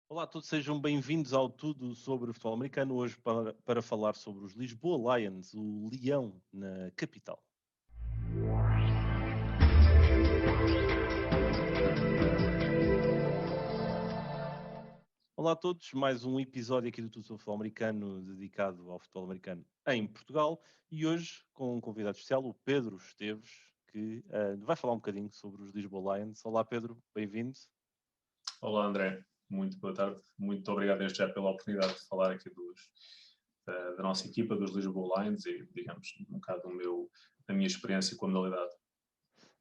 Olá a todos, sejam bem-vindos ao Tudo sobre o Futebol Americano, hoje para falar sobre os Lisboa Lions, o Leão na capital. Olá a todos, mais um episódio aqui do Tudo sobre o Futebol Americano dedicado ao futebol americano em Portugal e hoje com um convidado especial, o Pedro Esteves, que vai falar um bocadinho sobre os Lisboa Lions. Olá Pedro, bem-vindo. Olá André, muito boa tarde. Muito obrigado desde já pela oportunidade de falar aqui da nossa equipa, dos Lisboa Lions e, digamos, um bocado da minha experiência com a modalidade.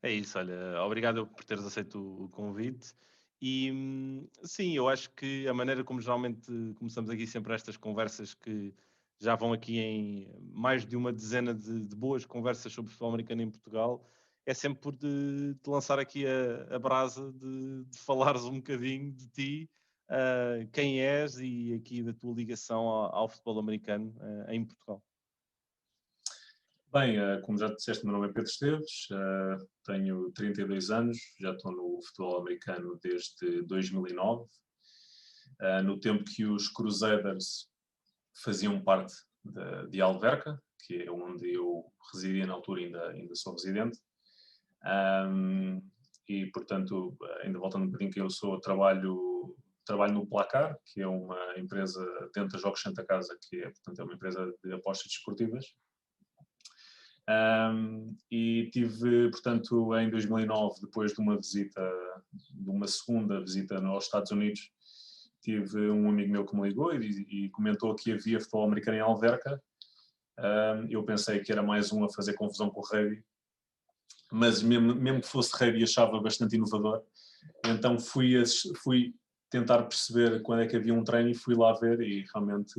É isso, olha, obrigado por teres aceito o convite. E sim, eu acho que a maneira como geralmente começamos aqui sempre estas conversas que já vão aqui em mais de uma dezena de boas conversas sobre futebol americano em Portugal, é sempre por de lançar aqui a brasa de falares um bocadinho de ti, quem és e aqui da tua ligação ao futebol americano em Portugal. Bem, como já disseste, meu nome é Pedro Esteves, tenho 32 anos, já estou no futebol americano desde 2009, no tempo que os Crusaders faziam parte de Alverca, que é onde eu residia na altura, ainda sou residente. E, portanto, ainda voltando um bocadinho que eu trabalho no Placar, que é uma empresa dentro da Jogos Santa Casa, que é, portanto, é uma empresa de apostas desportivas. E tive, portanto, em 2009, depois de uma segunda visita aos Estados Unidos, tive um amigo meu que me ligou e comentou que havia futebol americano em Alverca. Eu pensei que era mais um a fazer confusão com o rugby, mas mesmo que fosse rugby achava bastante inovador. Então fui tentar perceber quando é que havia um treino e fui lá ver e realmente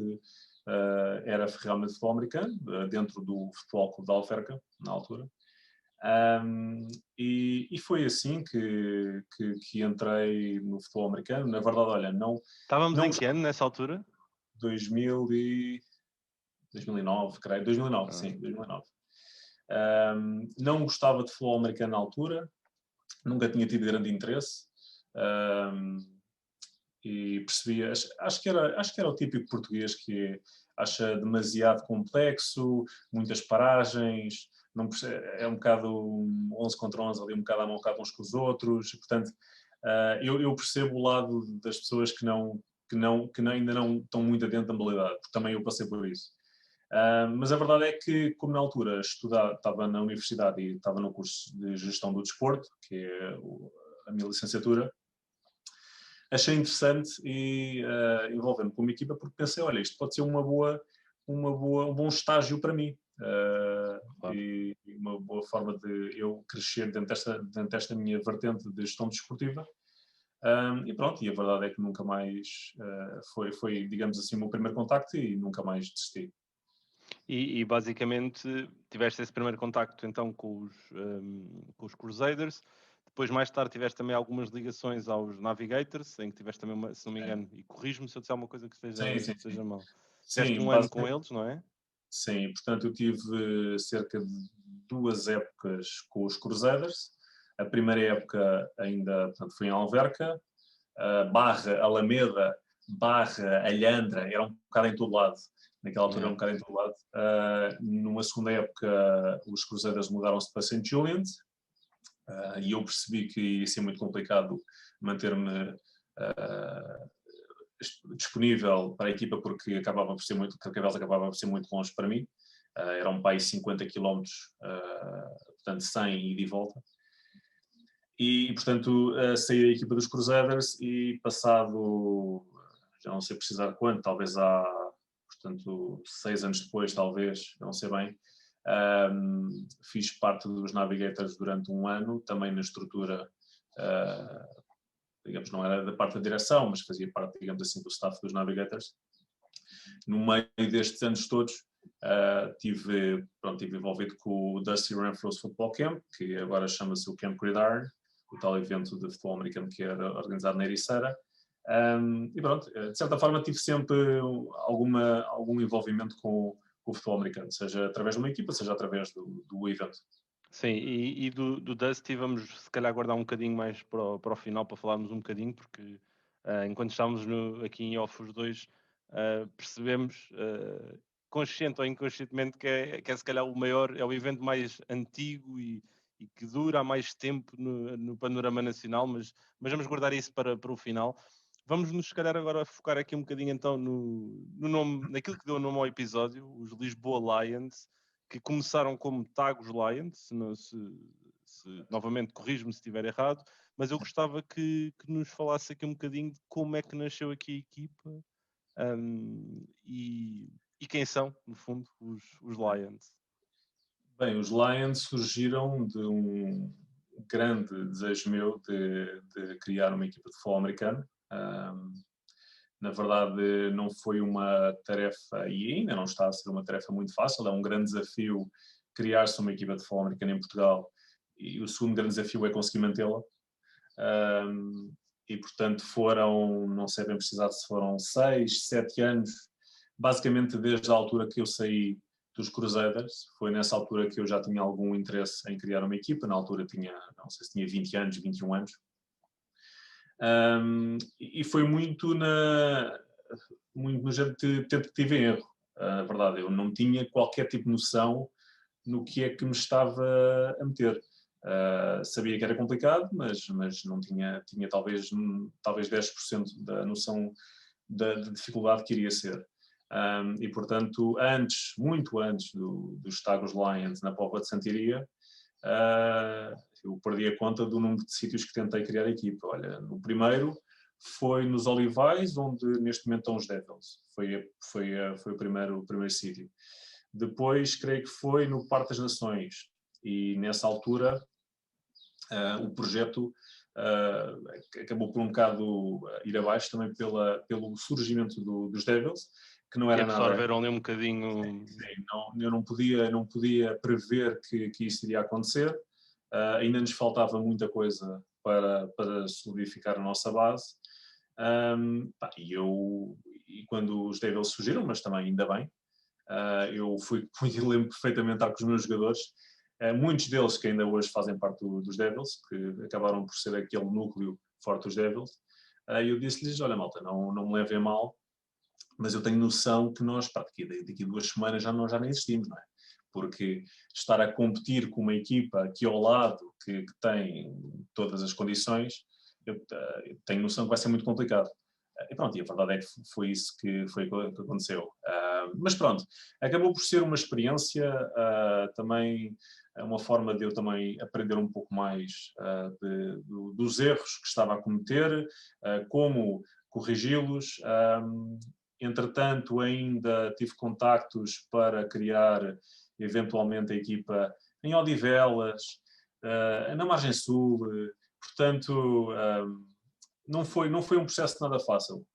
era realmente futebol americano, dentro do Futebol Clube da Alverca, na altura. E foi assim que entrei no futebol americano. Na verdade, olha, Estávamos não em que ano nessa altura? 2000 e 2009, creio, 2009, Ah. sim, 2009. Não gostava de futebol americano na altura, nunca tinha tido grande interesse. E percebia, acho que era o típico português que acha demasiado complexo, muitas paragens, não percebe, é um bocado 11 contra 11 ali, um bocado à mão uns com os outros, e, portanto, eu percebo o lado das pessoas que ainda não estão muito adentro da modalidade, porque também eu passei por isso. Mas a verdade é que, como na altura estava na universidade e estava no curso de Gestão do Desporto, que é a minha licenciatura, achei interessante e envolver-me com uma equipa porque pensei, olha, isto pode ser um bom estágio para mim. Claro. E uma boa forma de eu crescer dentro desta minha vertente de gestão desportiva. E pronto, e a verdade é que nunca mais foi, digamos assim, o meu primeiro contacto e nunca mais desisti. E basicamente tiveste esse primeiro contacto então com os Crusaders, depois mais tarde tiveste também algumas ligações aos Navigators, em que tiveste também, se não me engano, e corrijo-me se eu disser alguma coisa que Sim, sim, sim. esteja mal. Tiveste Sim, um ano com eles, não é? sim, portanto eu tive cerca de 2 épocas com os Crusaders. A primeira época ainda, portanto, foi em Alverca, Barra, Alameda, Barra, Alhandra, era um bocado em todo lado. Naquela altura era Yeah. um bocado em todo lado. Numa segunda época os Crusaders mudaram-se para St. Julian's e eu percebi que ia ser muito complicado manter-me disponível para a equipa porque Carcavelos acabava por ser muito longe para mim. Era um país 50 km, portanto 100 ida e volta. E, portanto, saí da equipa dos Crusaders e passado, já não sei precisar quanto, talvez portanto, 6 anos depois, talvez, não sei bem, fiz parte dos Navigators durante um ano, também na estrutura, digamos, não era da parte da direção, mas fazia parte, digamos assim, do staff dos Navigators. No meio destes anos todos, tive envolvido com o Dusty Renfro's Football Camp, que agora chama-se o Camp Gridiron, o tal evento de futebol americano que era organizado na Ericeira. E pronto, de certa forma tive sempre algum envolvimento com o futebol americano, seja através de uma equipa, seja através do evento. Sim, do Dusty vamos se calhar guardar um bocadinho mais para o final para falarmos um bocadinho, porque enquanto estávamos aqui em off os dois, percebemos, consciente ou inconscientemente, que é se calhar o maior, é o evento mais antigo e que dura há mais tempo no panorama nacional, mas vamos guardar isso para o final. Vamos nos, se calhar, agora focar aqui um bocadinho então no nome, naquilo que deu o nome ao episódio, os Lisboa Lions, que começaram como Tagus Lions, novamente corrijo-me se estiver errado, mas eu gostava que nos falasse aqui um bocadinho de como é que nasceu aqui a equipa, e quem são, no fundo, os Lions. Bem, os Lions surgiram de um grande desejo meu de criar uma equipa de futebol americano. Na verdade, não foi uma tarefa, e ainda não está a ser uma tarefa muito fácil, é um grande desafio criar-se uma equipa de futebol americano em Portugal, e o segundo grande desafio é conseguir mantê-la. E, portanto, não sei bem precisar se foram 6, 7 anos, basicamente desde a altura que eu saí dos Crusaders. Foi nessa altura que eu já tinha algum interesse em criar uma equipa. Na altura não sei se tinha 20 anos, 21 anos. E foi muito no género de tentativa e erro. Na verdade, eu não tinha qualquer tipo de noção no que é que me estava a meter. Sabia que era complicado, mas não tinha talvez 10% da noção da dificuldade que iria ser. E, portanto, muito antes dos Tagus Lions na Póvoa de Santiria, eu perdi a conta do número de sítios que tentei criar a equipa. Olha, no primeiro foi nos Olivais, onde neste momento estão os Devils. Foi o primeiro sítio. Depois, creio que foi no Parque das Nações. E nessa altura, o projeto acabou por um bocado ir abaixo também pelo surgimento dos Devils, que não era e absorveram nada... ali um bocadinho... Sim, eu não podia prever que isso iria acontecer. Ainda nos faltava muita coisa para solidificar a nossa base. E quando os Devils surgiram, mas também ainda bem, eu lembro perfeitamente estar com os meus jogadores, muitos deles que ainda hoje fazem parte dos Devils, que acabaram por ser aquele núcleo forte dos Devils, e eu disse-lhes, olha malta, não me levem a mal, mas eu tenho noção que nós, daqui a 2 semanas já nem existimos, não é? Porque estar a competir com uma equipa aqui ao lado que tem todas as condições, eu tenho noção que vai ser muito complicado. E pronto, e a verdade é que foi isso que aconteceu. Mas pronto, acabou por ser uma experiência, também uma forma de eu também aprender um pouco mais dos erros que estava a cometer, como corrigi-los. Entretanto, ainda tive contactos para criar eventualmente a equipa em Odivelas, na Margem Sul, portanto, não foi um processo nada fácil,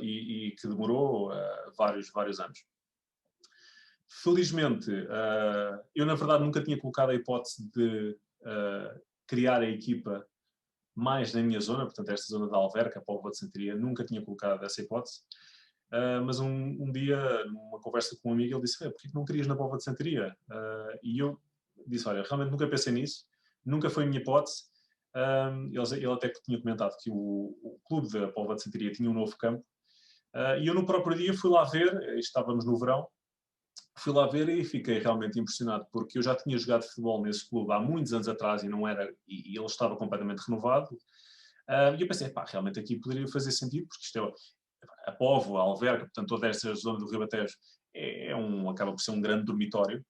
e que demorou vários anos. Felizmente, eu na verdade nunca tinha colocado a hipótese de criar a equipa mais na minha zona, portanto esta zona da Alverca, Póvoa de Santiria, nunca tinha colocado essa hipótese. Mas um dia, numa conversa com um amigo, ele disse, porquê que não querias na Póvoa de Santiria? E eu disse, olha, realmente nunca pensei nisso, nunca foi a minha hipótese. Ele até tinha comentado que o clube da Póvoa de Santiria tinha um novo campo, e eu no próprio dia fui lá ver, estávamos no verão, fui lá ver e fiquei realmente impressionado, porque eu já tinha jogado futebol nesse clube há muitos anos atrás e ele estava completamente renovado. E eu pensei, realmente aqui poderia fazer sentido, porque isto a Póvoa, a Alverca, portanto toda esta zona do Ribatejo acaba por ser um grande dormitório.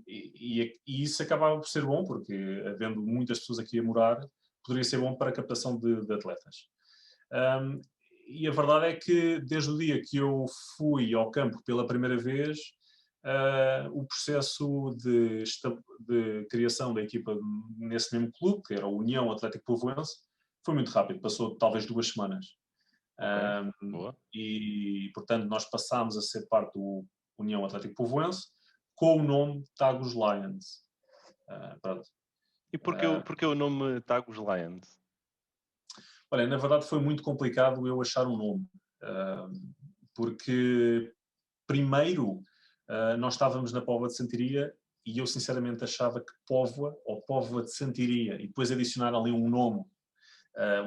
E isso acabava por ser bom, porque havendo muitas pessoas aqui a morar, poderia ser bom para a captação de atletas. E a verdade é que desde o dia que eu fui ao campo pela primeira vez, o processo de criação da equipa nesse mesmo clube, que era a União Atlético Povoense, foi muito rápido, passou talvez 2 semanas. Boa. E, portanto, nós passámos a ser parte do União Atlético Povoense com o nome Tagus Lions. Pronto. E porquê o nome Tagus Lions? Olha, na verdade foi muito complicado eu achar um nome, porque primeiro nós estávamos na Póvoa de Santiria e eu sinceramente achava que Póvoa de Santiria e depois adicionar ali um nome,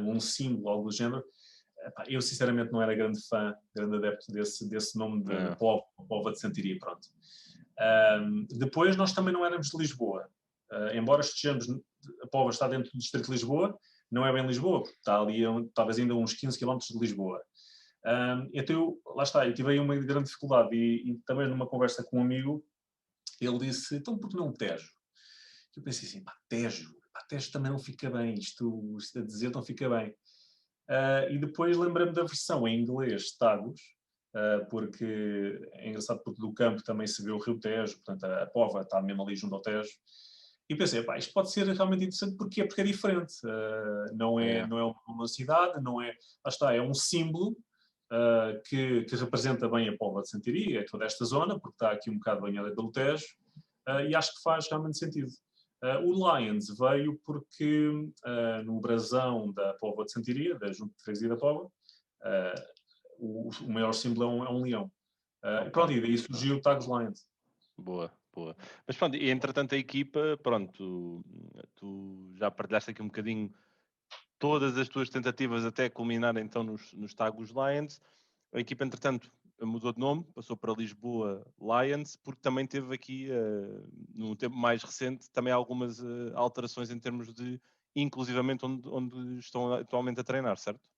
um símbolo, algo do género, epá, eu sinceramente não era grande fã, grande adepto desse nome de É. Póvoa de Santiria, pronto. Depois nós também não éramos de Lisboa. Embora estejamos, a Póvoa está dentro do distrito de Lisboa, não é bem Lisboa, porque está ali talvez ainda uns 15 quilómetros de Lisboa. Então, lá está, eu tive aí uma grande dificuldade e também numa conversa com um amigo, ele disse, então por que não Tejo? Eu pensei assim, pá, Tejo também não fica bem, isto a dizer não fica bem. E depois lembrei-me da versão em inglês, Tagus, porque é engraçado porque do campo também se vê o Rio Tejo, portanto a Póvoa está mesmo ali junto ao Tejo. E pensei, pá, isto pode ser realmente interessante porque é diferente. É. Não é uma cidade, não é. Lá está, é um símbolo que representa bem a Póvoa de Santiria, é toda esta zona, porque está aqui um bocado banhada pelo Tejo, e acho que faz realmente sentido. O Lions veio porque no brasão da Póvoa de Santiria, da Junta de Freguesia da Póvoa, o maior símbolo é um leão. Pronto, Ok. e daí surgiu o Tagus Lions. Boa, boa. Mas pronto, e entretanto a equipa, pronto, tu já partilhaste aqui um bocadinho todas as tuas tentativas até culminar então nos Tagus Lions. A equipa, entretanto, mudou de nome, passou para Lisboa Lions, porque também teve aqui, num tempo mais recente, também algumas alterações em termos de, inclusivamente, onde estão atualmente a treinar, certo?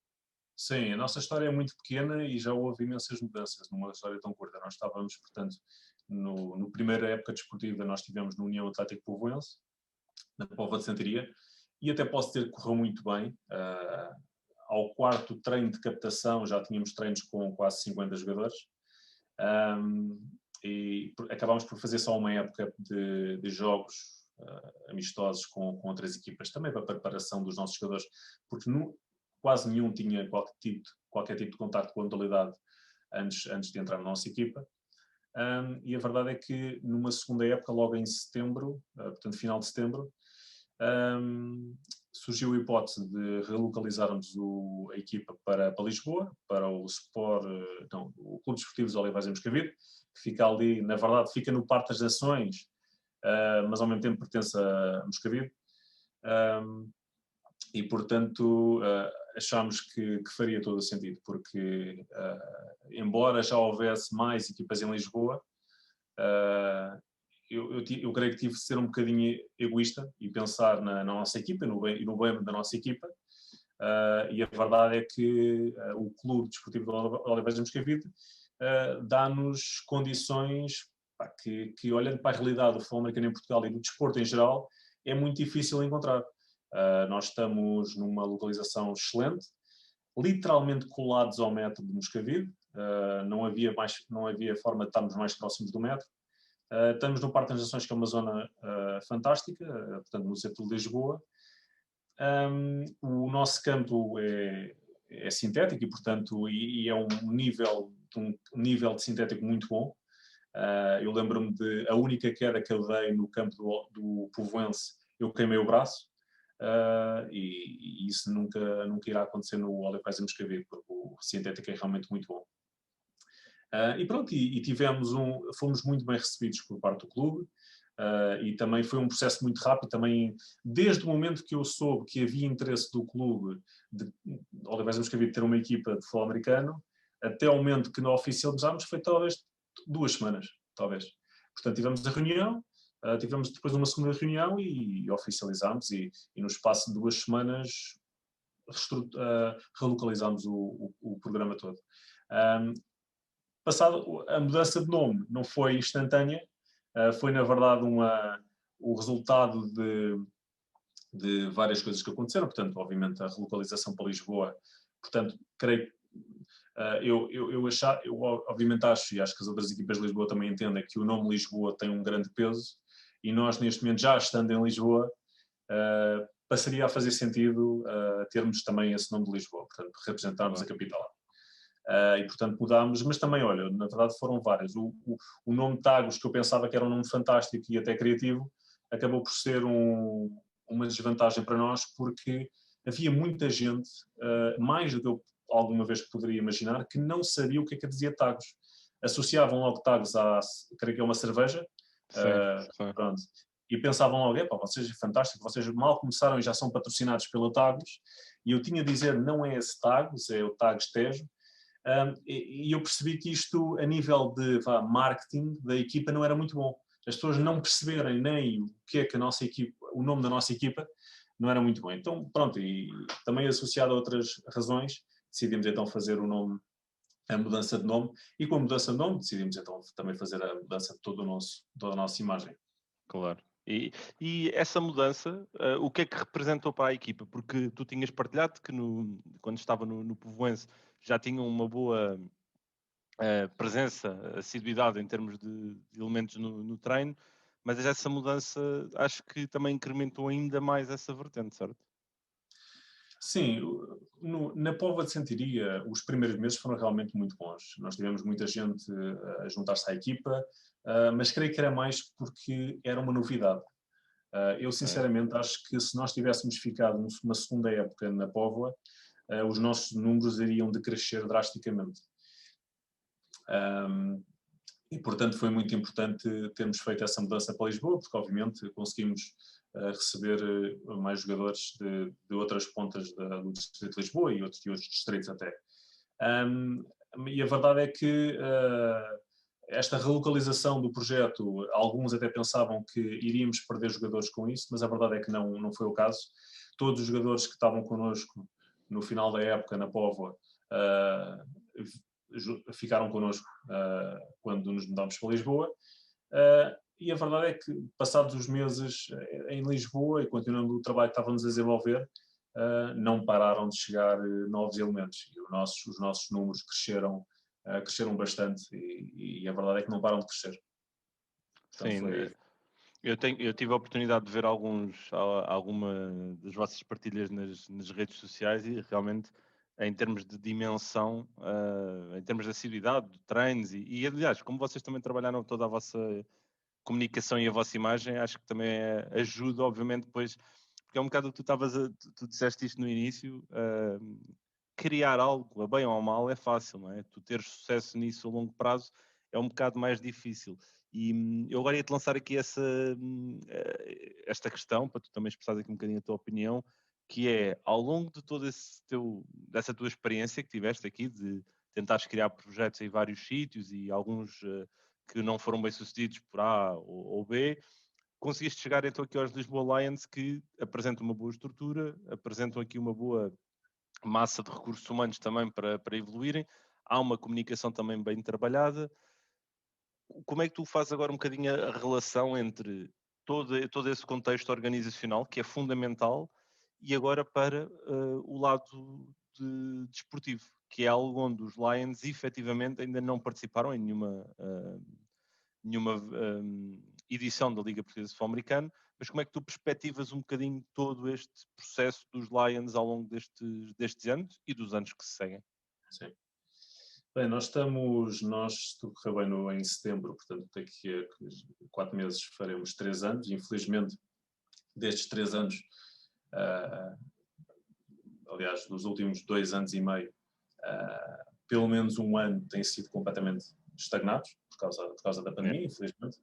Sim, a nossa história é muito pequena e já houve imensas mudanças numa história tão curta. Nós estávamos, portanto, no primeira época desportiva, nós estivemos no União Atlético Povoense, na Póvoa de Santiria, e até posso dizer que correu muito bem. Ao quarto treino de captação já tínhamos treinos com quase 50 jogadores. E acabámos por fazer só uma época de jogos amistosos com outras equipas, também para a preparação dos nossos jogadores, porque quase nenhum tinha qualquer tipo de contacto com a modalidade antes de entrar na nossa equipa. E a verdade é que numa segunda época, logo em setembro, portanto final de setembro, surgiu a hipótese de relocalizarmos a equipa para Lisboa, para o o Clube Desportivo dos Olivais em Moscavide, que fica ali, na verdade, fica no Parque das Nações, mas ao mesmo tempo pertence a Moscavide. E, portanto, achámos que faria todo o sentido, porque, embora já houvesse mais equipas em Lisboa, eu creio que tive de ser um bocadinho egoísta e pensar na nossa equipa e no bem da nossa equipa. E a verdade é que o Clube Desportivo de Oliveiras de Moscavide dá-nos condições que, olhando para a realidade do futebol americano em Portugal e do desporto em geral, é muito difícil encontrar. Nós estamos numa localização excelente, literalmente colados ao metro de Moscavide, não havia forma de estarmos mais próximos do metro. Estamos no Parque das Nações, que é uma zona fantástica, portanto no centro de Lisboa. O nosso campo é sintético e, portanto, é um nível de sintético muito bom. Eu lembro-me de a única queda que eu dei no campo do Povoense, eu queimei o braço. E isso nunca irá acontecer no Olivais em Moscavide, porque o sintético é realmente muito bom. E pronto, fomos muito bem recebidos por parte do clube, e também foi um processo muito rápido, também desde o momento que eu soube que havia interesse do clube de Olivais em Moscavide ter uma equipa de futebol americano, até o momento que nós oficializámos foi talvez 2 semanas, talvez. Portanto, tivemos a reunião, tivemos depois uma segunda reunião e oficializámos e no espaço de 2 semanas relocalizámos o programa todo. Passado, a mudança de nome não foi instantânea, foi na verdade o resultado de várias coisas que aconteceram, portanto, obviamente a relocalização para Lisboa, portanto, creio eu obviamente acho, e acho que as outras equipas de Lisboa também entendem, que o nome Lisboa tem um grande peso, e nós neste momento já estando em Lisboa, passaria a fazer sentido termos também esse nome de Lisboa, portanto, representarmos a capital. E portanto mudámos, mas também, olha, na verdade foram várias. O nome Tagus, que eu pensava que era um nome fantástico e até criativo, acabou por ser uma desvantagem para nós, porque havia muita gente, mais do que eu alguma vez poderia imaginar, que não sabia o que é que dizia Tagus. Associavam logo Tagus creio que é uma cerveja. Sim, sim. Pronto. e pensavam logo, epá, vocês é fantástico, vocês mal começaram e já são patrocinados pela Tagus, e eu tinha a dizer, não é esse Tagus, é o Tagus Tejo, e eu percebi que isto, a nível de marketing da equipa, não era muito bom. As pessoas não perceberem nem o que é que a nossa equipa, o nome da nossa equipa, não era muito bom. Então, pronto, e também associado a outras razões, decidimos então fazer o nome, a mudança de nome, e com a mudança de nome decidimos então também fazer a mudança de toda a nossa imagem. Claro. E essa mudança, o que é que representou para a equipa? Porque tu tinhas partilhado que quando estava no Povoense já tinham uma boa presença, assiduidade em termos de elementos no treino, mas essa mudança acho que também incrementou ainda mais essa vertente, certo? Sim, na Póvoa de Santiria, os primeiros meses foram realmente muito bons. Nós tivemos muita gente a juntar-se à equipa, mas creio que era mais porque era uma novidade. Eu, É, sinceramente, acho que se nós tivéssemos ficado uma segunda época na Póvoa, os nossos números iriam decrescer drasticamente. E, portanto, foi muito importante termos feito essa mudança para Lisboa, porque, obviamente, conseguimos receber mais jogadores de outras pontas do Distrito de Lisboa e outros distritos até. E a verdade é que esta relocalização do projeto, alguns até pensavam que iríamos perder jogadores com isso, mas a verdade é que não foi o caso. Todos os jogadores que estavam connosco no final da época na Póvoa ficaram connosco quando nos mudámos para Lisboa. E a verdade é que, passados os meses em Lisboa e continuando o trabalho que estávamos a desenvolver, não pararam de chegar novos elementos. E os nossos números cresceram bastante e a verdade é que não param de crescer. Portanto, sim, foi... eu tive a oportunidade de ver alguma das vossas partilhas nas redes sociais e realmente, em termos de dimensão, em termos de assiduidade, de treinos aliás, como vocês também trabalharam toda a vossa comunicação e a vossa imagem, acho que também ajuda, obviamente, depois, porque é um bocado o que tu disseste isto no início, criar algo, a bem ou a mal, é fácil, não é? Tu teres sucesso nisso a longo prazo é um bocado mais difícil. E eu agora ia-te lançar aqui esta questão, para tu também expressares aqui um bocadinho a tua opinião, que é, ao longo de toda dessa tua experiência que tiveste aqui, de tentares criar projetos em vários sítios e alguns que não foram bem sucedidos por A ou B, conseguiste chegar então aqui aos Lisboa Lions, que apresentam uma boa estrutura, apresentam aqui uma boa massa de recursos humanos também para evoluírem, há uma comunicação também bem trabalhada. Como é que tu fazes agora um bocadinho a relação entre todo esse contexto organizacional, que é fundamental, e agora para o lado desportivo, que é algo onde os Lions efetivamente ainda não participaram em nenhuma edição da Liga Portuguesa de Futebol Americano, mas como é que tu perspectivas um bocadinho todo este processo dos Lions ao longo destes anos e dos anos que se seguem? Sim. Bem, se tudo correr bem em setembro, portanto daqui a 4 meses faremos 3 anos, infelizmente destes 3 anos, aliás, dos últimos 2 anos e meio, pelo menos um ano tem sido completamente estagnados, por causa da É, pandemia, infelizmente.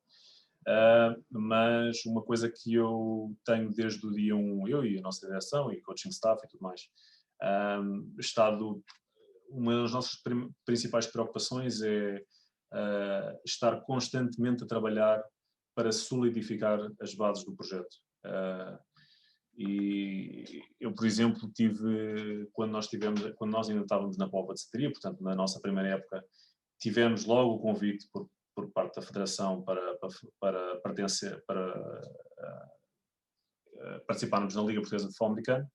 Mas uma coisa que eu tenho desde o dia 1, eu e a nossa direção e coaching staff e tudo mais, uma das nossas principais preocupações é estar constantemente a trabalhar para solidificar as bases do projeto. E eu, por exemplo, quando nós ainda estávamos na Póvoa de Santiria, portanto, na nossa primeira época, tivemos logo o convite por parte da Federação para pertencer, para participarmos na Liga Portuguesa de Futebol Americano.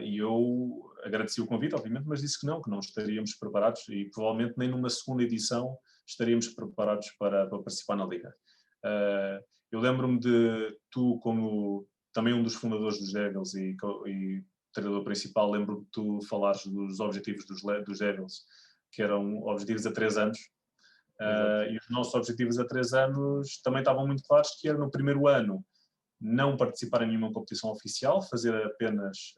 E eu agradeci o convite, obviamente, mas disse que não estaríamos preparados e provavelmente nem numa segunda edição estaríamos preparados para participar na Liga. Eu lembro-me de tu, como também um dos fundadores dos Devils e treinador principal, lembro-me de tu falares dos objetivos dos Devils, que eram objetivos a 3 anos. exato. E os nossos objetivos a 3 anos também estavam muito claros, que era no primeiro ano não participar em nenhuma competição oficial, fazer apenas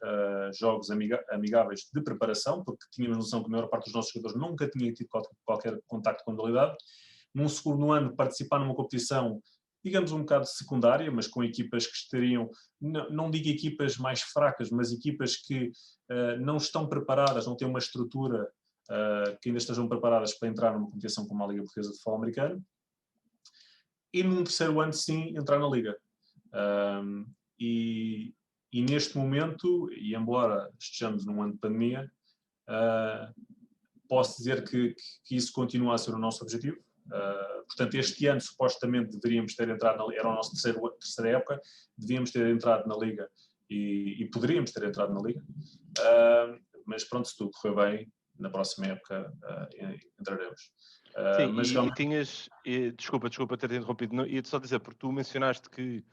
jogos amigáveis de preparação, porque tínhamos noção que a maior parte dos nossos jogadores nunca tinha tido qualquer contacto com a modalidade. Num segundo ano, participar numa competição digamos, um bocado secundária, mas com equipas que estariam, não digo equipas mais fracas, mas equipas que não estão preparadas, não têm uma estrutura que ainda estejam preparadas para entrar numa competição como a Liga Portuguesa de Futebol Americano. E num terceiro ano, sim, entrar na Liga. E neste momento, e embora estejamos num ano de pandemia, posso dizer que isso continua a ser o nosso objetivo. Portanto, este ano supostamente deveríamos ter entrado, era a nossa terceira época, devíamos ter entrado na Liga e poderíamos ter entrado na Liga, mas pronto, se tudo correr bem, na próxima época entraremos. Sim, Mas e realmente... tinhas, desculpa ter interrompido, ia-te só dizer, porque tu mencionaste que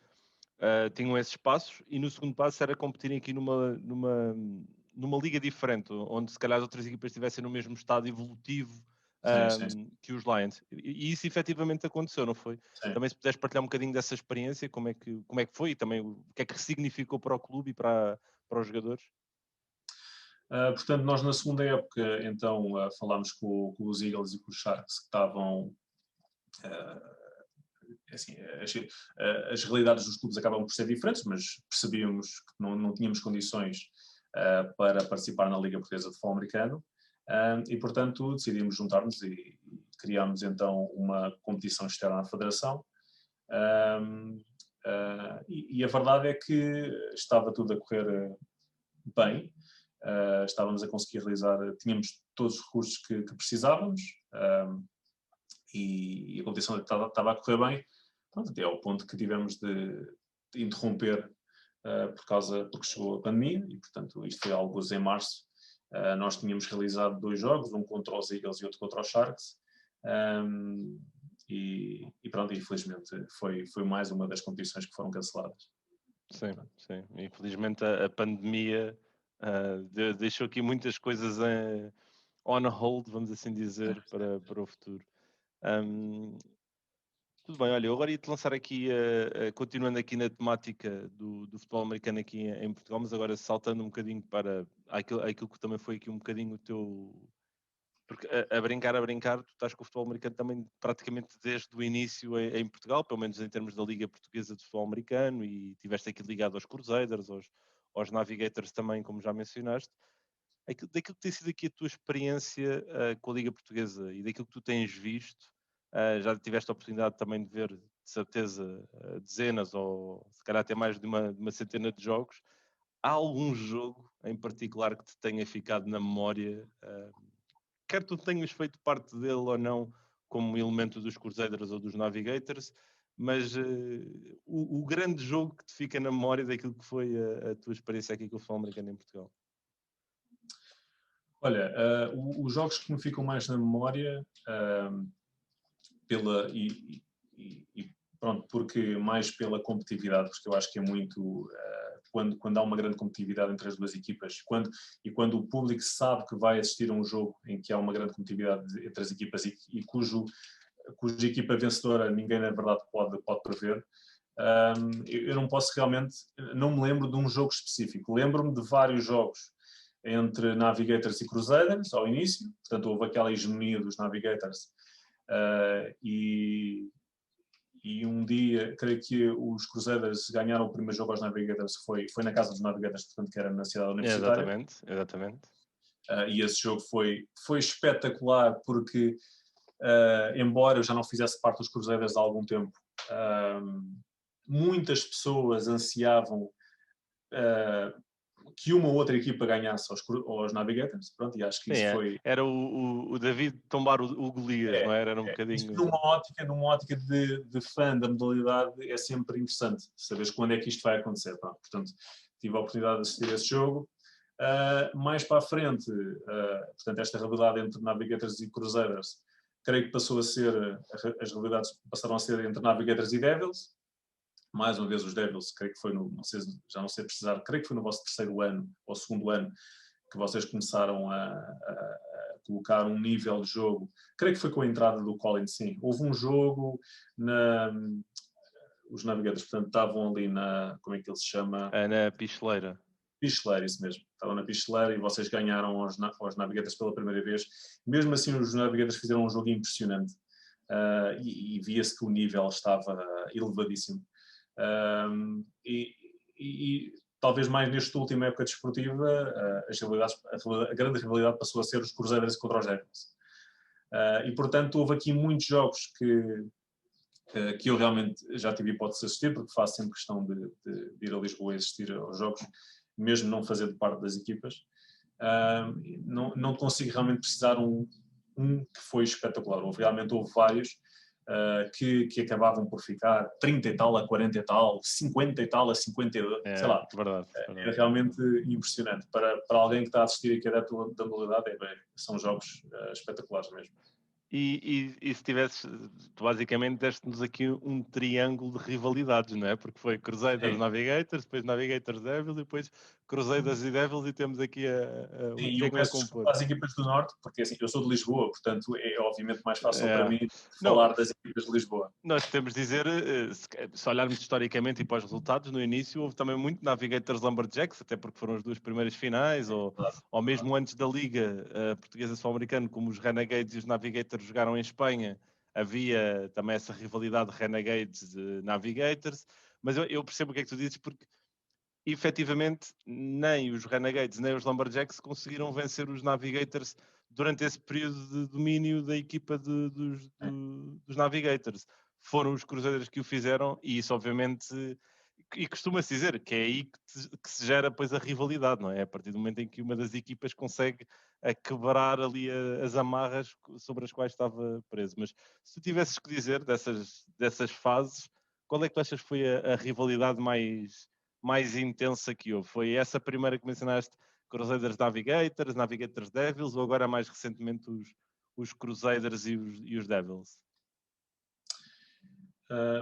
tinham esses passos e no segundo passo era competirem aqui numa liga diferente, onde se calhar as outras equipas estivessem no mesmo estado evolutivo Sim. que os Lions. E isso efetivamente aconteceu, não foi? Sim. Também se puderes partilhar um bocadinho dessa experiência, como é que foi e também o que é que significou para o clube e para os jogadores? Portanto, nós na segunda época, então, falámos com os Eagles e com os Sharks, que estavam... assim, as realidades dos clubes acabam por ser diferentes, mas percebíamos que não tínhamos condições para participar na Liga Portuguesa de Futebol Americano e, portanto, decidimos juntar-nos e criámos, então, uma competição externa à Federação. E a verdade é que estava tudo a correr bem, estávamos a conseguir realizar, tínhamos todos os recursos que precisávamos e a competição estava a correr bem, pronto, até ao ponto que tivemos de interromper porque chegou a pandemia e, portanto, isto foi alguns em março. Nós tínhamos realizado 2 jogos, um contra os Eagles e outro contra os Sharks. E pronto, infelizmente foi mais uma das competições que foram canceladas. Sim. Infelizmente a pandemia deixou aqui muitas coisas on hold, vamos assim dizer, para o futuro. Tudo bem, olha, eu agora ia-te lançar aqui, continuando aqui na temática do futebol americano aqui em Portugal, mas agora saltando um bocadinho para aquilo que também foi aqui um bocadinho o teu... Porque a brincar, tu estás com o futebol americano também praticamente desde o início em Portugal, pelo menos em termos da Liga Portuguesa de Futebol Americano, e estiveste aqui ligado aos Crusaders, aos Navigators também, como já mencionaste. Daquilo que tem sido aqui a tua experiência com a Liga Portuguesa e daquilo que tu tens visto, já tiveste a oportunidade também de ver, de certeza, dezenas ou se calhar até mais de uma centena de jogos. Há algum jogo em particular que te tenha ficado na memória, quer tu tenhas feito parte dele ou não, como elemento dos Crusaders ou dos Navigators, mas o grande jogo que te fica na memória daquilo que foi a tua experiência aqui com o futebol americano em Portugal? Olha, os jogos que me ficam mais na memória, pronto, porque mais pela competitividade, porque eu acho que é muito quando há uma grande competitividade entre as duas equipas quando o público sabe que vai assistir a um jogo em que há uma grande competitividade entre as equipas e cuja equipa vencedora ninguém na verdade pode prever. Eu não posso realmente, não me lembro de um jogo específico, lembro-me de vários jogos entre Navigators e Crusaders ao início, portanto houve aquela hegemonia dos Navigators e um dia, creio que os Crusaders ganharam o primeiro jogo aos Navigators, foi na casa dos Navigators, portanto que era na cidade universitária. Exatamente. E esse jogo foi espetacular porque, embora eu já não fizesse parte dos Crusaders há algum tempo, muitas pessoas ansiavam que uma ou outra equipa ganhasse aos Navigators, pronto, e acho que isso foi... Era o David tombar o Golias, não era? Era um bocadinho... Numa ótica de fã da modalidade é sempre interessante saberes quando é que isto vai acontecer. Pronto, portanto, tive a oportunidade de assistir a esse jogo. Mais para a frente, portanto, esta rivalidade entre Navigators e Crusaders, creio que passou a ser, as rivalidades passaram a ser entre Navigators e Devils. Mais uma vez os Devils, creio que foi já não sei precisar, creio que foi no vosso terceiro ano ou segundo ano que vocês começaram a colocar um nível de jogo. Creio que foi com a entrada do Colin, sim. Houve um jogo os Navigators, portanto, estavam ali como é que ele se chama? Na Picheleira. Picheleira, isso mesmo. Estavam na Picheleira e vocês ganharam aos Navigators pela primeira vez. Mesmo assim, os Navigators fizeram um jogo impressionante. e via-se que o nível estava elevadíssimo. E talvez mais nesta última época desportiva, a grande rivalidade passou a ser os Crusaders contra os Devils. E portanto houve aqui muitos jogos que eu realmente já tive hipótese de assistir, porque faço sempre questão de ir a Lisboa e assistir aos jogos, mesmo não fazendo parte das equipas. Não consigo realmente precisar um que foi espetacular. Realmente houve vários que acabavam por ficar 30 e tal a 40 e tal, 50 e tal a 52, sei lá. Verdade. É realmente impressionante. Para alguém que está a assistir e que é adepto da modalidade, são jogos espetaculares mesmo. E se tivesses, tu basicamente deste-nos aqui um triângulo de rivalidades, não é? Porque foi Crusaders, Navigators, depois Navigators Devils e depois Crusaders e Devils e temos aqui o Sim, triângulo eu a peço compor. desculpa às equipas do Norte, porque assim, eu sou de Lisboa, portanto é obviamente mais fácil para mim Não, falar das equipas de Lisboa. Nós temos de dizer, se olharmos historicamente e para os resultados, no início houve também muito Navigators Lumberjacks, até porque foram as duas primeiras finais, ou mesmo antes da Liga Portuguesa Sul-Americana, como os Renegades e os Navigators jogaram em Espanha, havia também essa rivalidade Renegades-Navigators, mas eu percebo o que é que tu dizes, porque efetivamente nem os Renegades nem os Lumberjacks conseguiram vencer os Navigators durante esse período de domínio da equipa dos Navigators. Foram os Cruzeiros que o fizeram e isso obviamente, e costuma-se dizer que é aí que se gera depois a rivalidade, não é? A partir do momento em que uma das equipas consegue quebrar ali as amarras sobre as quais estava preso. Mas se tu tivesses que dizer dessas fases, qual é que tu achas que foi a rivalidade mais intensa que houve? Foi essa primeira que mencionaste, Crusaders Navigators Devils, ou agora mais recentemente os Crusaders e os Devils?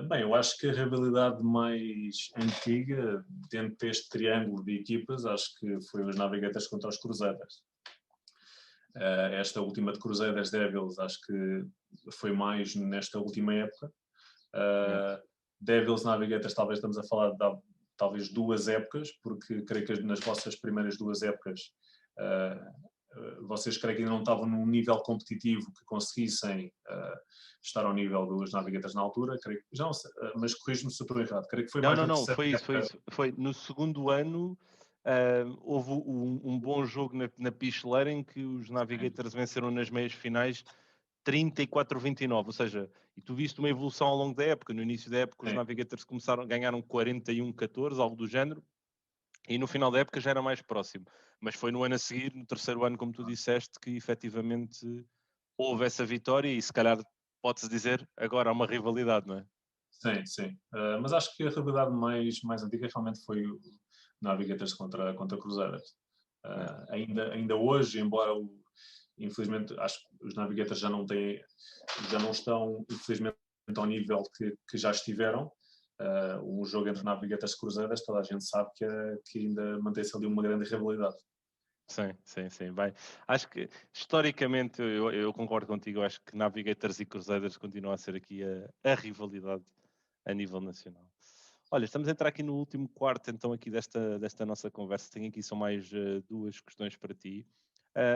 Bem, eu acho que a rivalidade mais antiga, dentro deste triângulo de equipas, acho que foi os Navigators contra os Crusaders. Esta última de Crusaders Devils, acho que foi mais nesta última época. Devils Navigators, talvez estamos a falar de talvez 2 épocas, porque creio que nas vossas primeiras 2 épocas vocês creio que ainda não estavam num nível competitivo que conseguissem estar ao nível dos Navigators na altura, creio que, já não sei, mas corrijo-me se eu estou errado, creio que foi mais Não, foi isso. Foi no segundo ano, houve um bom jogo na picheleira em que os Navigators venceram nas meias finais 34-29, ou seja, e tu viste uma evolução ao longo da época. No início da época os Navigators ganharam 41-14, algo do género, e no final da época já era mais próximo. Mas foi no ano a seguir, no terceiro ano, como tu disseste, que efetivamente houve essa vitória e se calhar pode-se dizer agora há uma rivalidade, não é? Sim. Mas acho que a rivalidade mais antiga realmente foi o Navigators contra Crusaders. Ainda hoje, embora infelizmente acho que os Navigators já não estão infelizmente ao nível que já estiveram. Um jogo entre Navigators e Crusaders, toda a gente sabe que ainda mantém-se ali uma grande rivalidade. Sim. Bem, acho que historicamente eu concordo contigo. Eu acho que Navigators e Crusaders continuam a ser aqui a rivalidade a nível nacional. Olha, estamos a entrar aqui no último quarto então aqui desta nossa conversa. Tenho aqui só mais 2 questões para ti.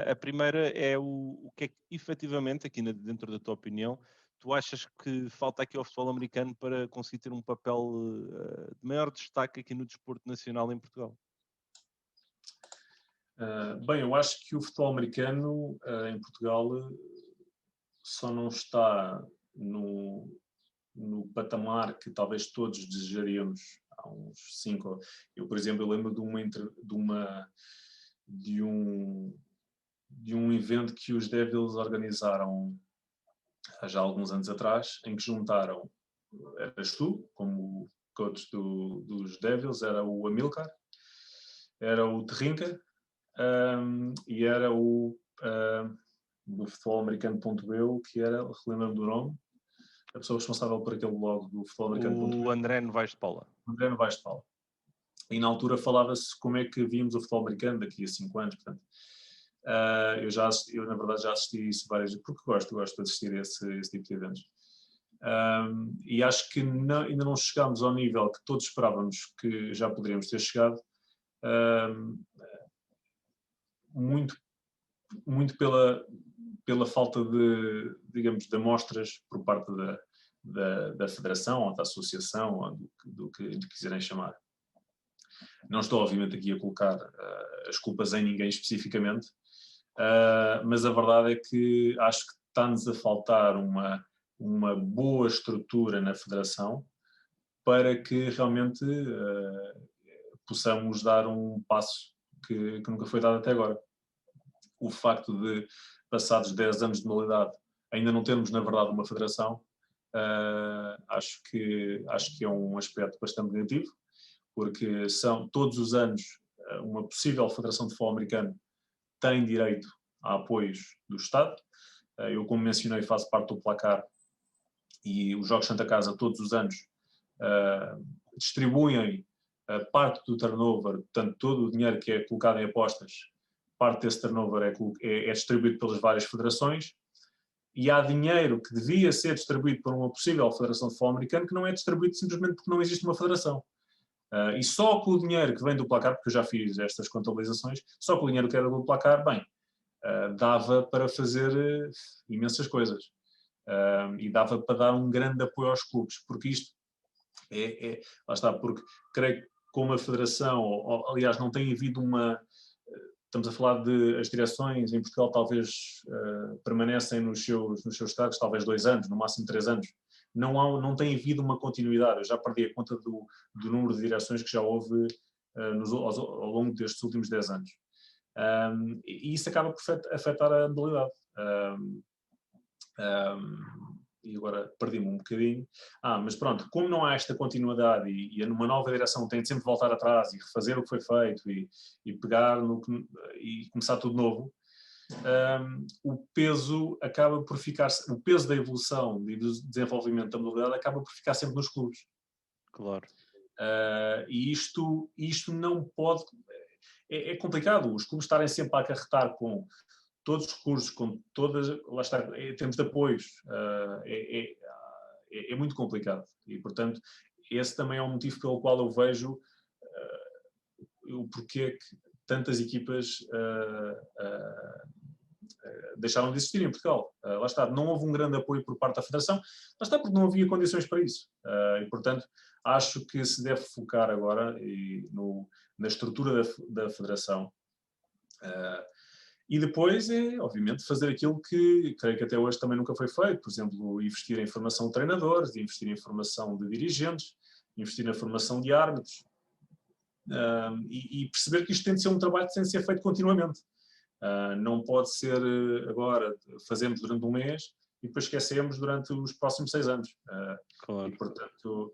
A primeira é o que é que efetivamente, aqui dentro da tua opinião, tu achas que falta aqui ao futebol americano para conseguir ter um papel de maior destaque aqui no desporto nacional em Portugal? Bem, eu acho que o futebol americano em Portugal só não está no patamar que talvez todos desejaríamos há uns 5. Eu, por exemplo, lembro de um evento que os Devils organizaram há já alguns anos atrás, em que juntaram, eras tu, como coach dos Devils, era o Amilcar, era o Terrinca, e era o do futebol americano.eu, que era, relembro-me do nome, a pessoa responsável por aquele blog do futebol americano.eu. O André Novaes de Paula. André Novaes de Paula. E na altura falava-se como é que víamos o futebol americano daqui a 5 anos, portanto. Eu na verdade já assisti isso várias vezes, porque gosto de assistir a esse tipo de eventos. E acho que ainda não chegámos ao nível que todos esperávamos que já poderíamos ter chegado, muito pela falta de, digamos, de amostras por parte da federação ou da associação, ou do que lhe quiserem chamar. Não estou, obviamente, aqui a colocar as culpas em ninguém especificamente, mas a verdade é que acho que está-nos a faltar uma boa estrutura na federação para que realmente possamos dar um passo que nunca foi dado até agora. O facto de, passados 10 anos de modalidade, ainda não termos, na verdade, uma federação, acho que é um aspecto bastante negativo, porque são todos os anos uma possível federação de futebol americano tem direito a apoios do Estado. Eu, como mencionei, faço parte do Placar e os Jogos Santa Casa todos os anos distribuem parte do turnover, portanto todo o dinheiro que é colocado em apostas, parte desse turnover é distribuído pelas várias federações, e há dinheiro que devia ser distribuído por uma possível federação de futebol americano que não é distribuído simplesmente porque não existe uma federação. E só com o dinheiro que vem do Placar, porque eu já fiz estas contabilizações, só com o dinheiro que era do Placar, bem, dava para fazer imensas coisas. E dava para dar um grande apoio aos clubes, porque isto lá está, porque creio que como a federação, ou, aliás, não tem havido estamos a falar de as direções em Portugal talvez permanecem nos seus cargos talvez 2 anos, no máximo 3 anos. Não tem havido uma continuidade. Eu já perdi a conta do número de direções que já houve ao longo destes últimos 10 anos. E isso acaba por afetar a modalidade. E agora perdi-me um bocadinho. Mas pronto, como não há esta continuidade e numa nova direção tem de sempre voltar atrás e refazer o que foi feito e pegar e começar tudo novo, o peso acaba por ficar, o peso da evolução e do desenvolvimento da modalidade acaba por ficar sempre nos clubes. Claro. E isto não pode... É complicado os clubes estarem sempre a acarretar com todos os recursos, com todas... Lá está, em termos de apoios, é muito complicado. E, portanto, esse também é um motivo pelo qual eu vejo o porquê que tantas equipas deixaram de existir em Portugal. Lá está, não houve um grande apoio por parte da Federação, lá está porque não havia condições para isso. E, portanto, acho que se deve focar agora na estrutura da Federação. E depois obviamente, fazer aquilo que creio que até hoje também nunca foi feito, por exemplo, investir em formação de treinadores, investir em formação de dirigentes, investir na formação de árbitros, e perceber que isto tem de ser um trabalho que tem de ser feito continuamente. Não pode ser agora, fazemos durante um mês e depois esquecemos durante os próximos 6 anos. Claro. E, portanto,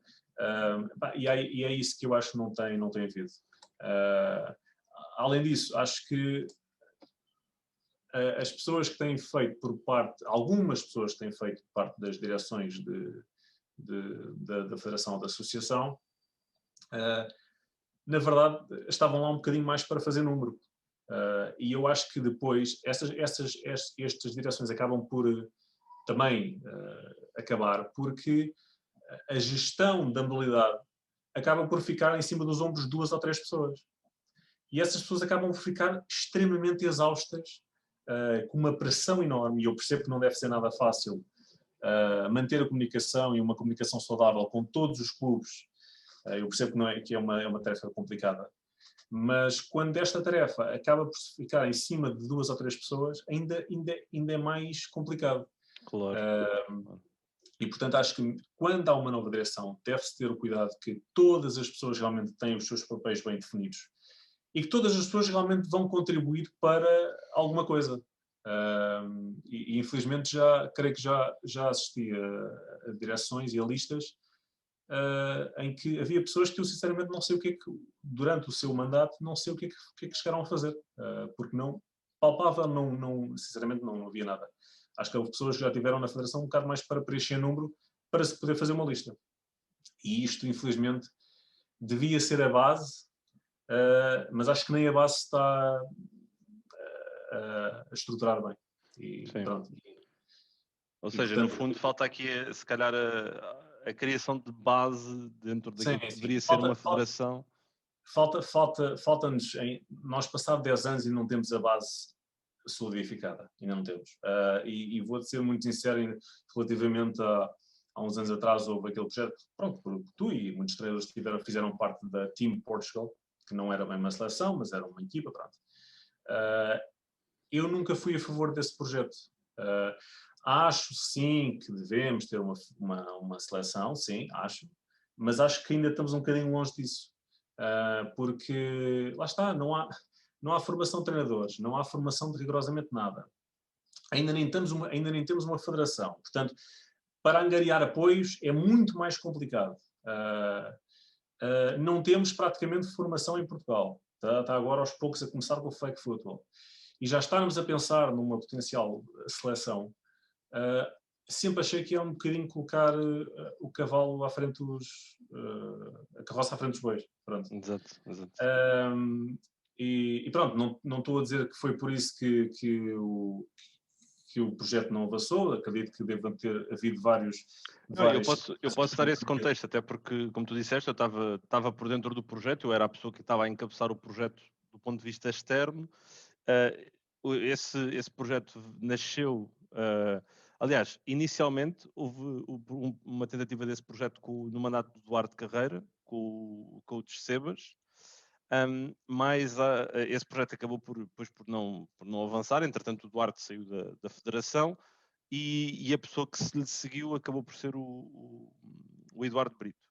e é isso que eu acho que não tem havido. Além disso, acho que as pessoas que têm feito algumas pessoas que têm feito parte das direções da Federação ou da Associação, na verdade, estavam lá um bocadinho mais para fazer número. E eu acho que depois estas direções acabam por também acabar, porque a gestão da modalidade acaba por ficar em cima dos ombros de 2 ou 3 pessoas. E essas pessoas acabam por ficar extremamente exaustas, com uma pressão enorme, e eu percebo que não deve ser nada fácil manter a comunicação e uma comunicação saudável com todos os clubes. Eu percebo que é uma tarefa complicada. Mas quando esta tarefa acaba por ficar em cima de 2 ou 3 pessoas, ainda é mais complicado. Claro. E, portanto, acho que quando há uma nova direção, deve-se ter o cuidado que todas as pessoas realmente têm os seus papéis bem definidos e que todas as pessoas realmente vão contribuir para alguma coisa. E infelizmente, creio que já assisti a direções e a listas em que havia pessoas que eu sinceramente não sei o que é que, durante o seu mandato, não sei o que é que chegaram a fazer, porque não, palpável, sinceramente não havia nada. Acho que houve pessoas que já tiveram na Federação um bocado mais para preencher número, para se poder fazer uma lista. E isto, infelizmente, devia ser a base, mas acho que nem a base está a estruturar bem. E pronto. Ou seja, portanto, no fundo, falta aqui, se calhar, a criação de base dentro daquilo que deveria ser uma federação. Falta-nos, nós passados 10 anos e não temos a base solidificada, ainda não temos. E vou ser muito sincero relativamente há uns anos atrás houve aquele projeto, pronto, porque tu e muitos treinadores fizeram parte da Team Portugal, que não era bem uma seleção, mas era uma equipa, pronto. Eu nunca fui a favor desse projeto. Acho sim que devemos ter uma seleção, sim, acho, mas acho que ainda estamos um bocadinho longe disso. Porque, lá está, não há formação de treinadores, não há formação de rigorosamente nada. Ainda nem temos uma federação. Portanto, para angariar apoios é muito mais complicado. Não temos praticamente formação em Portugal. Está agora aos poucos a começar com o flag football. E já estarmos a pensar numa potencial seleção, sempre achei que é um bocadinho colocar o cavalo à frente a carroça à frente dos bois. Pronto. Exato, exato. E pronto, não estou a dizer que foi por isso que o projeto não avançou. Acredito que devam ter havido vários. Não, eu posso dar esse contexto, até porque, como tu disseste, eu estava por dentro do projeto, eu era a pessoa que estava a encabeçar o projeto do ponto de vista externo. Esse projeto nasceu. Aliás, inicialmente houve uma tentativa desse projeto no mandato do Duarte Carreira, com o coach Sebas, mas esse projeto acabou depois por não avançar. Entretanto, o Duarte saiu da federação e a pessoa que se lhe seguiu acabou por ser o Eduardo Brito.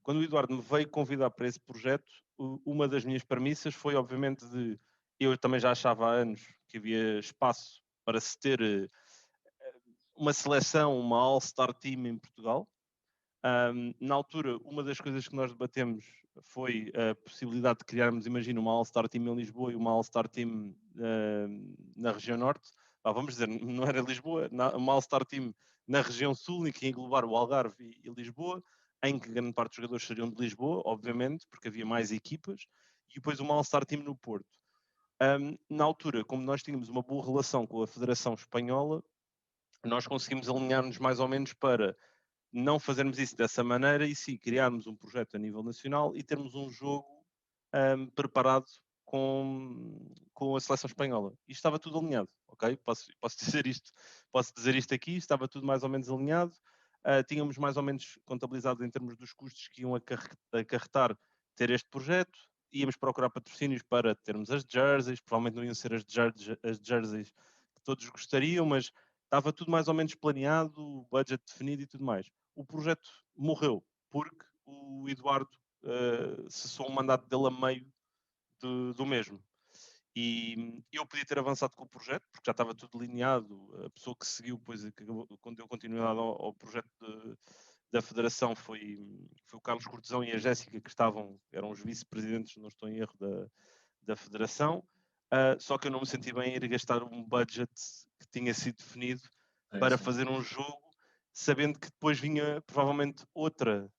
Quando o Eduardo me veio convidar para esse projeto, uma das minhas premissas foi, obviamente, eu também já achava há anos que havia espaço para se ter uma seleção, uma All-Star Team em Portugal. Na altura, uma das coisas que nós debatemos foi a possibilidade de criarmos, imagina, uma All-Star Team em Lisboa e uma All-Star Team na região norte. Vamos dizer, não era Lisboa, uma All-Star Team na região sul, e que ia englobar o Algarve e Lisboa, em que grande parte dos jogadores seriam de Lisboa, obviamente, porque havia mais equipas, e depois uma All-Star Team no Porto. Na altura, como nós tínhamos uma boa relação com a Federação Espanhola, nós conseguimos alinhar-nos mais ou menos para não fazermos isso dessa maneira e sim criarmos um projeto a nível nacional e termos um jogo preparado com a seleção espanhola. E estava tudo alinhado, ok? Posso dizer isto aqui, estava tudo mais ou menos alinhado. Tínhamos mais ou menos contabilizado em termos dos custos que iam acarretar ter este projeto. Íamos procurar patrocínios para termos as jerseys, provavelmente não iam ser as jerseys que todos gostariam, mas estava tudo mais ou menos planeado, o budget definido e tudo mais. O projeto morreu porque o Eduardo cessou o mandato dele a meio do mesmo. E eu podia ter avançado com o projeto, porque já estava tudo delineado. A pessoa que seguiu, depois, quando deu continuidade ao projeto da Federação, foi o Carlos Cortesão e a Jéssica, que eram os vice-presidentes, não estou em erro, da Federação. Só que eu não me senti bem em ir gastar um budget que tinha sido definido para fazer um jogo, sabendo que depois vinha provavelmente outra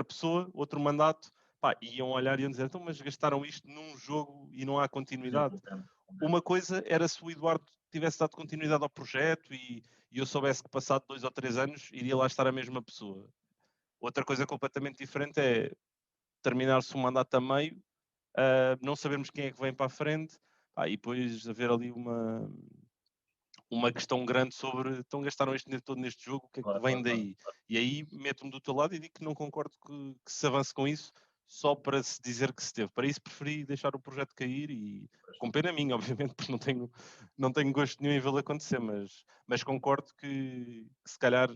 pessoa, outro mandato, iam olhar e iam dizer, então, mas gastaram isto num jogo e não há continuidade. Uma coisa era se o Eduardo tivesse dado continuidade ao projeto e eu soubesse que passado 2 ou 3 anos iria lá estar a mesma pessoa. Outra coisa completamente diferente é terminar-se o mandato a meio, não sabermos quem é que vem para a frente, e depois haver ali uma questão grande sobre então gastaram este dinheiro todo neste jogo, o que é que vem daí? E aí meto-me do teu lado e digo que não concordo que se avance com isso só para se dizer que se teve. Para isso preferi deixar o projeto cair e com pena minha, obviamente, porque não tenho gosto nenhum em vê-lo acontecer, mas concordo que se calhar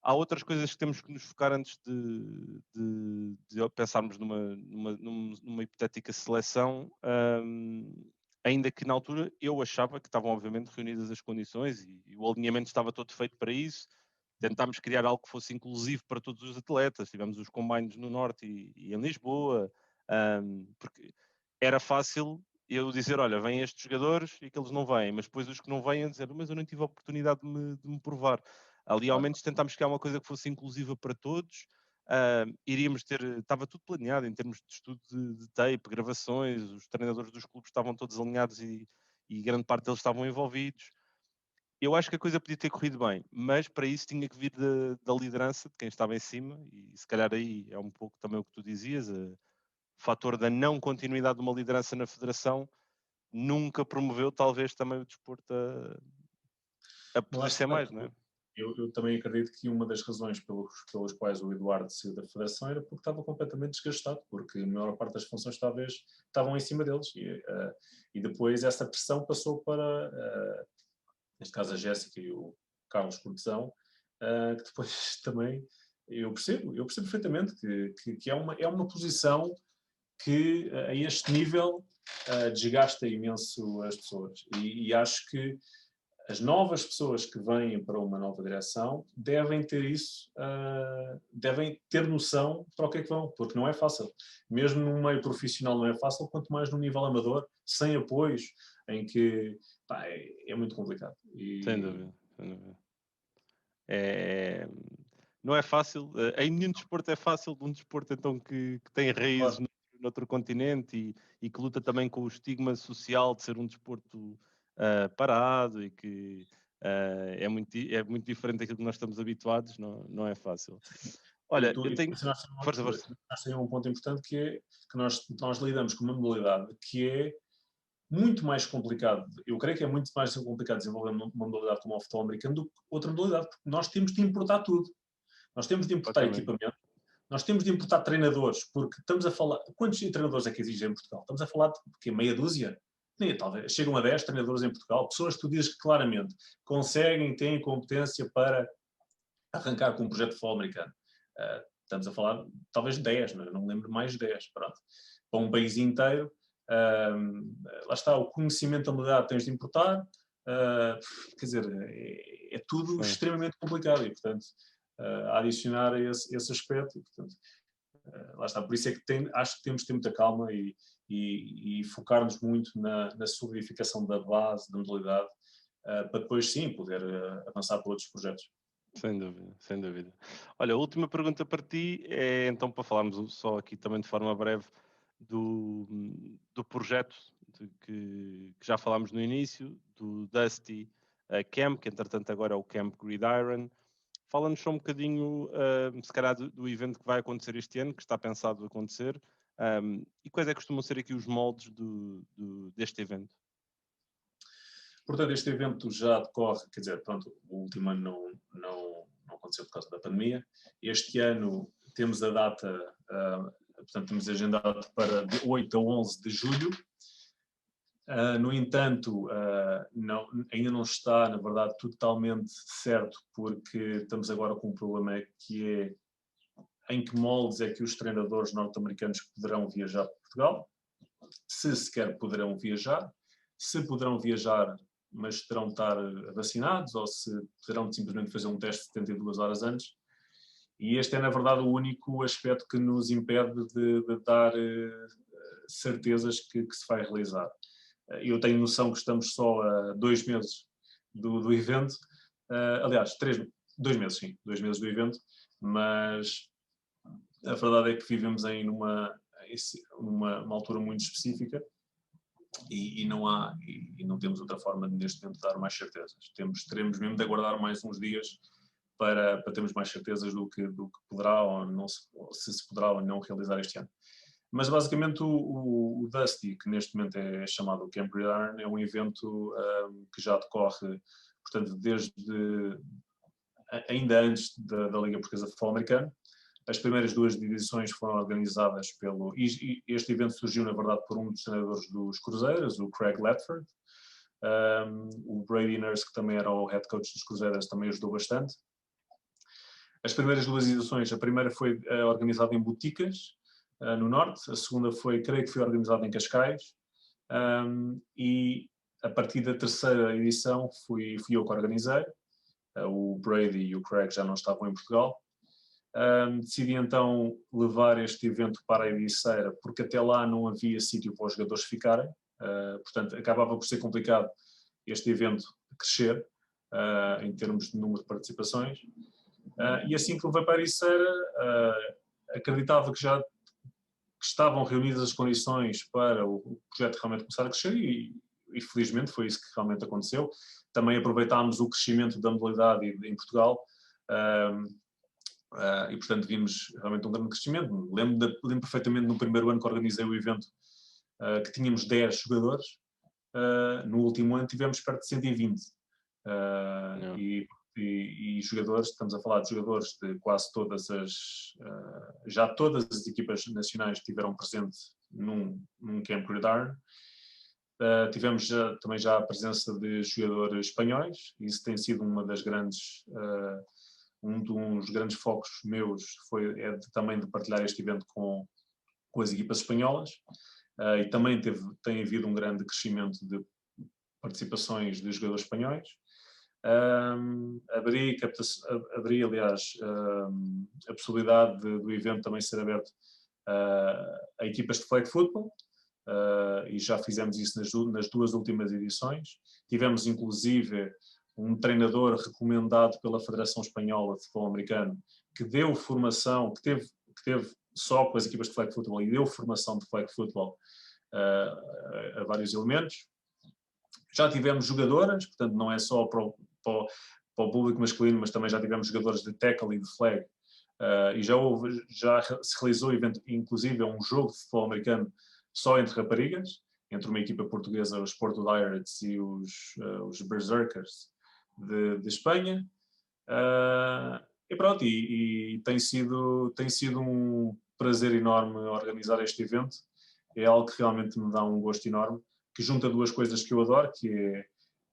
há outras coisas que temos que nos focar antes de pensarmos numa hipotética seleção, ainda que na altura eu achava que estavam obviamente reunidas as condições e o alinhamento estava todo feito para isso. Tentámos criar algo que fosse inclusivo para todos os atletas. Tivemos os combines no Norte e em Lisboa, porque era fácil eu dizer, olha, vêm estes jogadores e que eles não vêm, mas depois os que não vêm dizer, mas eu não tive a oportunidade de me provar. Ali ao menos tentámos criar uma coisa que fosse inclusiva para todos. Iríamos ter, estava tudo planeado em termos de estudo de tape, gravações, os treinadores dos clubes estavam todos alinhados e grande parte deles estavam envolvidos. Eu acho que a coisa podia ter corrido bem, mas para isso tinha que vir da liderança de quem estava em cima, e se calhar aí é um pouco também o que tu dizias, o fator da não continuidade de uma liderança na federação nunca promoveu talvez também o desporto a Lá poder ser está. mais, não é? Eu também acredito que uma das razões pelas quais o Eduardo saiu da Federação era porque estava completamente desgastado, porque a maior parte das funções talvez estavam em cima deles. E depois essa pressão passou para, neste caso, a Jéssica e o Carlos Cortesão, que depois também eu percebo perfeitamente que é uma posição que a este nível desgasta imenso as pessoas. E acho que as novas pessoas que vêm para uma nova direção devem ter isso, devem ter noção para o que é que vão, porque não é fácil. Mesmo no meio profissional não é fácil, quanto mais no nível amador, sem apoios, em que pá, é muito complicado. Sem dúvida, sem dúvida. É, não é fácil, em nenhum desporto é fácil, um desporto então que tem raízes Claro. noutro continente e que luta também com o estigma social de ser um desporto parado e que é muito diferente daquilo que nós estamos habituados, não é fácil. Olha, eu tenho. Força, força. Nós temos um ponto importante que é que nós lidamos com uma modalidade que é muito mais complicado. Eu creio que é muito mais complicado desenvolver uma modalidade como o futebol americano do que outra modalidade, porque nós temos de importar tudo. Nós temos de importar Completamente. equipamento, nós temos de importar treinadores, porque estamos a falar. Quantos treinadores é que existem em Portugal? Estamos a falar de quê? Meia dúzia? Nem, talvez chegam a 10 treinadores em Portugal, pessoas que tu dizes que claramente conseguem, têm competência para arrancar com um projeto de futebol americano. Estamos a falar talvez 10, não me lembro mais de 10, pronto. Para um país inteiro, lá está, o conhecimento da modalidade tens de importar, quer dizer, é tudo Sim. extremamente complicado e, portanto, a adicionar esse aspecto, e, portanto, lá está, por isso é que acho que temos de ter muita calma e focar-nos muito na solidificação da base, da modalidade, para depois sim poder avançar para outros projetos. Sem dúvida, sem dúvida. Olha, a última pergunta para ti é então para falarmos só aqui também de forma breve do projeto que já falámos no início, do Dusty Camp, que entretanto agora é o Camp Gridiron. Fala-nos só um bocadinho, se calhar, do evento que vai acontecer este ano, que está pensado acontecer, e quais é que costumam ser aqui os moldes deste evento? Portanto, este evento já decorre, quer dizer, pronto, o último ano não aconteceu por causa da pandemia. Este ano temos a data, portanto, temos agendado para de 8 a 11 de julho. No entanto, ainda não está, na verdade, totalmente certo, porque estamos agora com um problema que é em que moldes é que os treinadores norte-americanos poderão viajar para Portugal, se sequer poderão viajar, se poderão viajar, mas terão de estar vacinados, ou se terão de simplesmente fazer um teste 72 horas antes. E este é, na verdade, o único aspecto que nos impede de dar certezas que se vai realizar. Eu tenho noção que estamos só a 2 meses do evento, aliás, 2 meses, sim, 2 meses do evento, mas a verdade é que vivemos aí numa altura muito específica e não temos outra forma de, neste momento, dar mais certezas. Teremos mesmo de aguardar mais uns dias para termos mais certezas do que poderá ou não se poderá ou não realizar este ano. Mas basicamente o Dusty, que neste momento é chamado o Camp Gridiron, é um evento que já decorre, portanto, ainda antes da Liga Portuguesa de Futebol Americano. As primeiras 2 edições foram organizadas este evento surgiu, na verdade, por um dos treinadores dos Cruzeiros, o Craig Ledford. O Brady Nurse, que também era o head coach dos Cruzeiros, também ajudou bastante. As primeiras 2 edições, a primeira foi organizada em Boticas, no Norte, a segunda creio que foi organizada em Cascais, e a partir da terceira edição fui eu que organizei. O Brady e o Craig já não estavam em Portugal. Decidi então levar este evento para a Ericeira, porque até lá não havia sítio para os jogadores ficarem, portanto acabava por ser complicado este evento crescer em termos de número de participações, e assim que levei para a Ericeira acreditava que já estavam reunidas as condições para o projeto realmente começar a crescer e felizmente foi isso que realmente aconteceu. Também aproveitámos o crescimento da modalidade em Portugal, e portanto vimos realmente um grande crescimento. Lembro perfeitamente no primeiro ano que organizei o evento que tínhamos 10 jogadores, no último ano tivemos perto de 120. Não. E jogadores, estamos a falar de jogadores de quase todas já todas as equipas nacionais estiveram presentes num Camp Gridiron. Tivemos também já a presença de jogadores espanhóis, isso tem sido um dos grandes focos meus também de partilhar este evento com as equipas espanholas, e também tem havido um grande crescimento de participações de jogadores espanhóis. Abri, aliás, a possibilidade do evento também ser aberto a equipas de flag football, e já fizemos isso nas 2 últimas edições. Tivemos, inclusive, um treinador recomendado pela Federação Espanhola de Futebol Americano que deu formação, que teve só com as equipas de flag football e deu formação de flag football a vários elementos. Já tivemos jogadoras, portanto não é só para o público masculino, mas também já tivemos jogadores de tackle e de flag, e já se realizou evento, inclusive um jogo de futebol americano só entre raparigas, entre uma equipa portuguesa, os Porto Pirates e os Berserkers de Espanha, e pronto, e tem sido um prazer enorme organizar este evento. É algo que realmente me dá um gosto enorme, que junta 2 coisas que eu adoro, que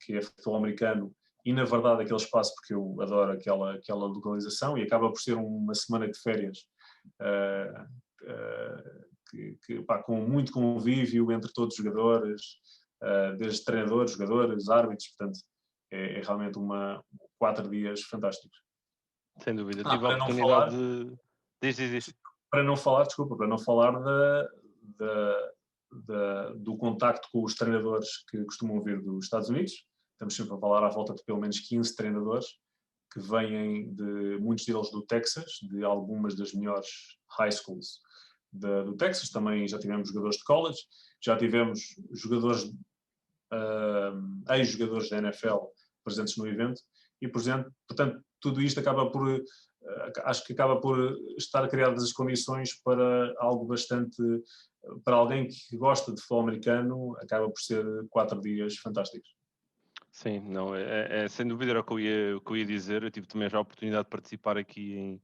é futebol americano e, na verdade, aquele espaço, porque eu adoro aquela localização, e acaba por ser uma semana de férias com muito convívio entre todos os jogadores, desde treinadores, jogadores, árbitros, portanto, é realmente 4 dias fantásticos. Sem dúvida. Tive a Para não oportunidade falar, de... Diz. para não falar do contacto com os treinadores que costumam vir dos Estados Unidos. Estamos sempre a falar à volta de pelo menos 15 treinadores que vêm muitos deles do Texas, de algumas das melhores high schools do Texas. Também já tivemos jogadores de college, já tivemos jogadores, ex-jogadores da NFL presentes no evento, e, portanto, tudo isto acho que acaba por estar criadas as condições para algo bastante, para alguém que gosta de futebol americano, acaba por ser 4 dias fantásticos. Sim, não, sem dúvida era o que eu ia dizer. Eu tive também já a oportunidade de participar aqui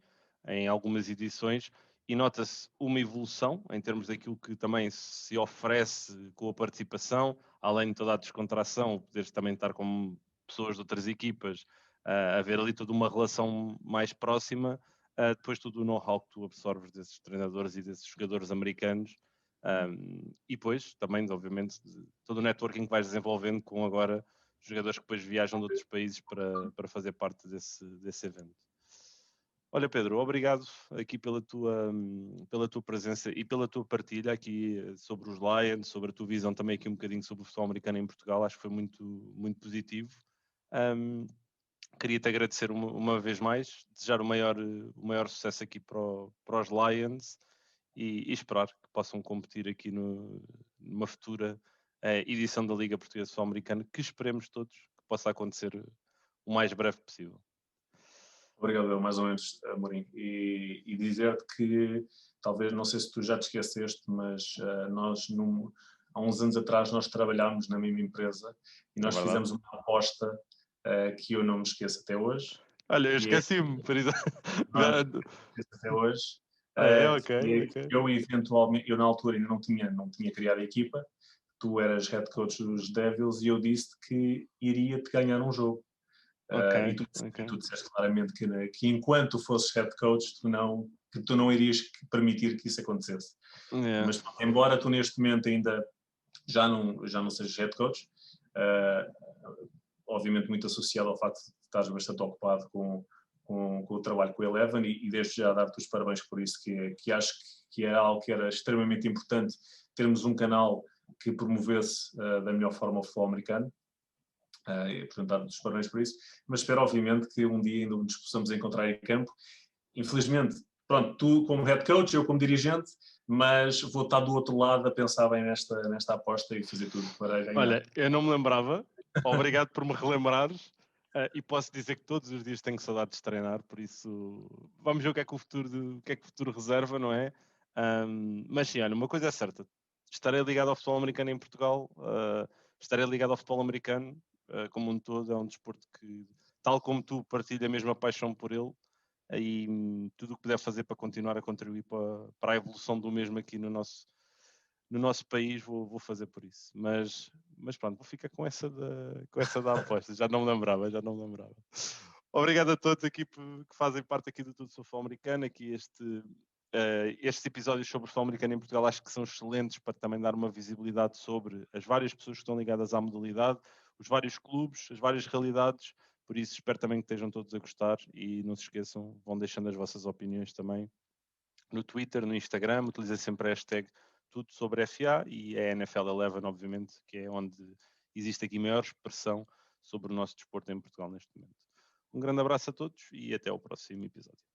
em algumas edições, e nota-se uma evolução em termos daquilo que também se oferece com a participação, além de toda a descontração, poderes também estar com pessoas de outras equipas, a ver ali toda uma relação mais próxima, depois todo o know-how que tu absorves desses treinadores e desses jogadores americanos, e depois também, obviamente, todo o networking que vais desenvolvendo com agora jogadores que depois viajam de outros países para fazer parte desse evento. Olha, Pedro, obrigado aqui pela tua presença e pela tua partilha aqui sobre os Lions, sobre a tua visão também aqui um bocadinho sobre o futebol americano em Portugal. Acho que foi muito, muito positivo. Queria-te agradecer uma vez mais, desejar o maior sucesso aqui para os Lions, e esperar que possam competir aqui numa futura edição da Liga Portuguesa de Futebol Americano, que esperemos todos que possa acontecer o mais breve possível. Obrigado, mais ou menos, Amorim. E dizer-te que, talvez, não sei se tu já te esqueceste, mas nós, há uns anos atrás, nós trabalhámos na mesma empresa e nós fizemos uma aposta que eu não me esqueço até hoje. Olha, eu esqueci-me, por isso. Até hoje. Ok. Eu na altura ainda não tinha criado a equipa, tu eras head coach dos Devils, e eu disse que iria-te ganhar um jogo. E tu disseste claramente que enquanto fosses head coach, tu não irias permitir que isso acontecesse. Yeah. Mas, embora tu neste momento ainda já não sejas head coach, obviamente muito associado ao facto de estares bastante ocupado com o trabalho com o Eleven, e desde já dar-te os parabéns por isso, que acho que é algo que era extremamente importante, termos um canal que promovesse da melhor forma o futebol americano. E, portanto, dar-te os parabéns por isso, mas espero obviamente que um dia ainda nos possamos encontrar em campo. Infelizmente, pronto, tu como head coach, eu como dirigente, mas vou estar do outro lado a pensar bem nesta aposta e fazer tudo para ganhar. Olha, eu não me lembrava, obrigado por me relembrares, e posso dizer que todos os dias tenho saudades de treinar, por isso vamos ver o que é que o futuro reserva, não é? Mas sim, olha, uma coisa é certa, estarei ligado ao futebol americano em Portugal, estarei ligado ao futebol americano como um todo. É um desporto que, tal como tu, partilho a mesma paixão por ele. Aí tudo o que puder fazer para continuar a contribuir para a evolução do mesmo aqui no nosso país, vou fazer por isso. Mas pronto, vou ficar com essa da aposta. Já não me lembrava. Obrigado a todos aqui que fazem parte aqui do Tudo sobre Futebol Americano. Aqui estes episódios sobre o futebol americano em Portugal acho que são excelentes para também dar uma visibilidade sobre as várias pessoas que estão ligadas à modalidade, os vários clubes, as várias realidades. Por isso espero também que estejam todos a gostar e não se esqueçam, vão deixando as vossas opiniões também no Twitter, no Instagram, utilizem sempre a hashtag tudo sobre FA e a NFL Eleven, obviamente, que é onde existe aqui maior expressão sobre o nosso desporto em Portugal neste momento. Um grande abraço a todos e até ao próximo episódio.